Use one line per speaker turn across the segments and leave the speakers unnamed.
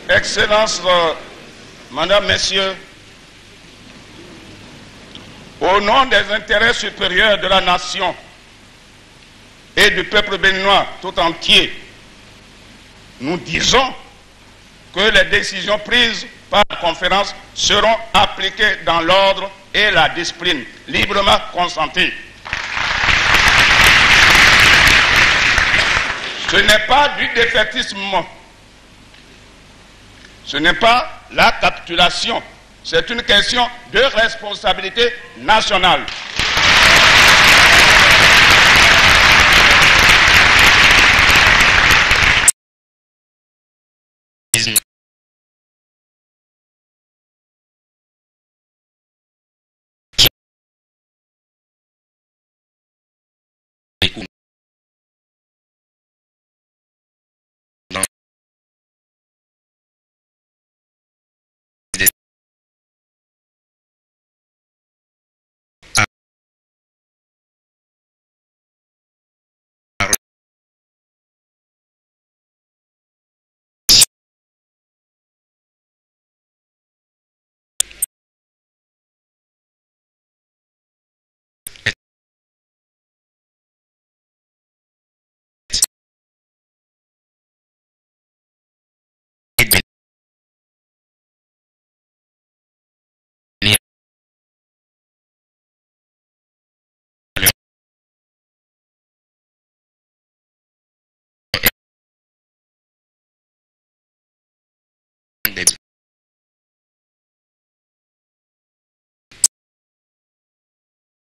Excellences, Madame, Messieurs, au nom des intérêts supérieurs de la nation et du peuple béninois tout entier, nous disons que les décisions prises par la conférence seront appliquées dans l'ordre et la discipline librement consentie. Ce n'est pas du défaitisme, ce n'est pas la capitulation, c'est une question de responsabilité nationale.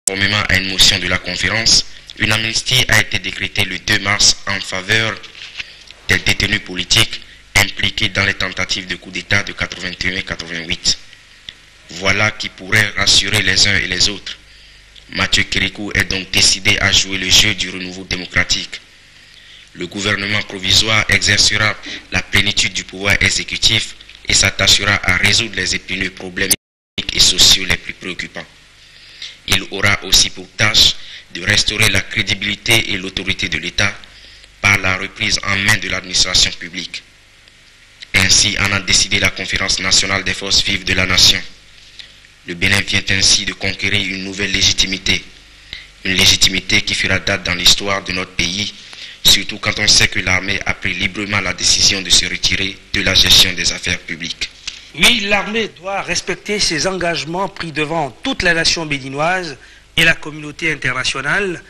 Conformément à une motion de la conférence, une amnistie a été décrétée le 2 mars en faveur des détenus politiques impliqués dans les tentatives de coup d'État de 81 et 88. Voilà qui pourrait rassurer les uns et les autres. Mathieu Kérékou est donc décidé à jouer le jeu du renouveau démocratique. Le gouvernement provisoire exercera la plénitude du pouvoir exécutif et s'attachera à résoudre les épineux problèmes économiques et sociaux les plus préoccupants. Il aura aussi pour tâche de restaurer la crédibilité et l'autorité de l'État par la reprise en main de l'administration publique. Ainsi en a décidé la Conférence nationale des forces vives de la nation. Le Bénin vient ainsi de conquérir une nouvelle légitimité, une légitimité qui fera date dans l'histoire de notre pays, surtout quand on sait que l'armée a pris librement la décision de se retirer de la gestion des affaires publiques.
Oui, l'armée doit respecter ses engagements pris devant toute la nation béninoise et la communauté internationale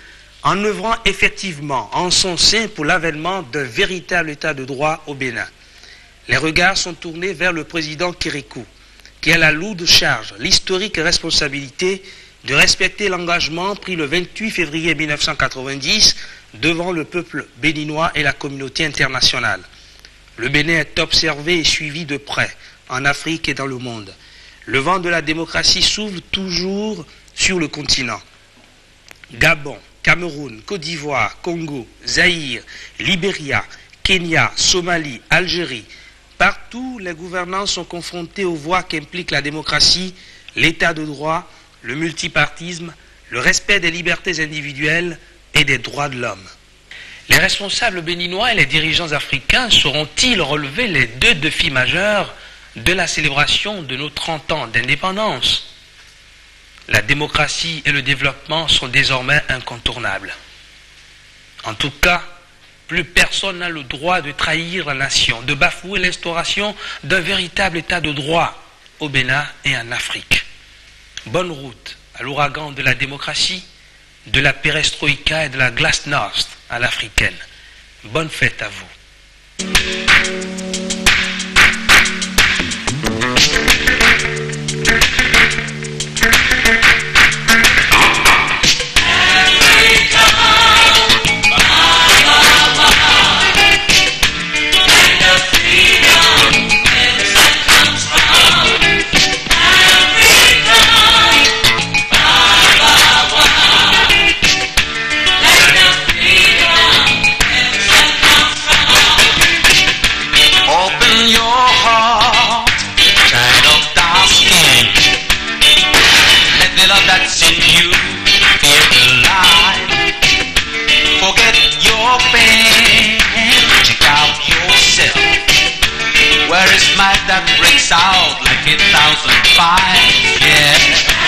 en œuvrant effectivement en son sein pour l'avènement d'un véritable état de droit au Bénin. Les regards sont tournés vers le président Kérékou, qui a la lourde charge, l'historique responsabilité de respecter l'engagement pris le 28 février 1990 devant le peuple béninois et la communauté internationale. Le Bénin est observé et suivi de près en Afrique et dans le monde. Le vent de la démocratie s'ouvre toujours sur le continent. Gabon, Cameroun, Côte d'Ivoire, Congo, Zaïre, Libéria, Kenya, Somalie, Algérie. Partout, les gouvernants sont confrontés aux voies qu'impliquent la démocratie, l'état de droit, le multipartisme, le respect des libertés individuelles et des droits de l'homme. Les responsables béninois et les dirigeants africains sauront-ils relever les deux défis majeurs de la célébration de nos 30 ans d'indépendance? La démocratie et le développement sont désormais incontournables. En tout cas, plus personne n'a le droit de trahir la nation, de bafouer l'instauration d'un véritable état de droit au Bénin et en Afrique. Bonne route à l'ouragan de la démocratie, de la perestroïka et de la glasnost à l'africaine. Bonne fête à vous.
Where is smack that breaks out like 10,000 fires, yeah.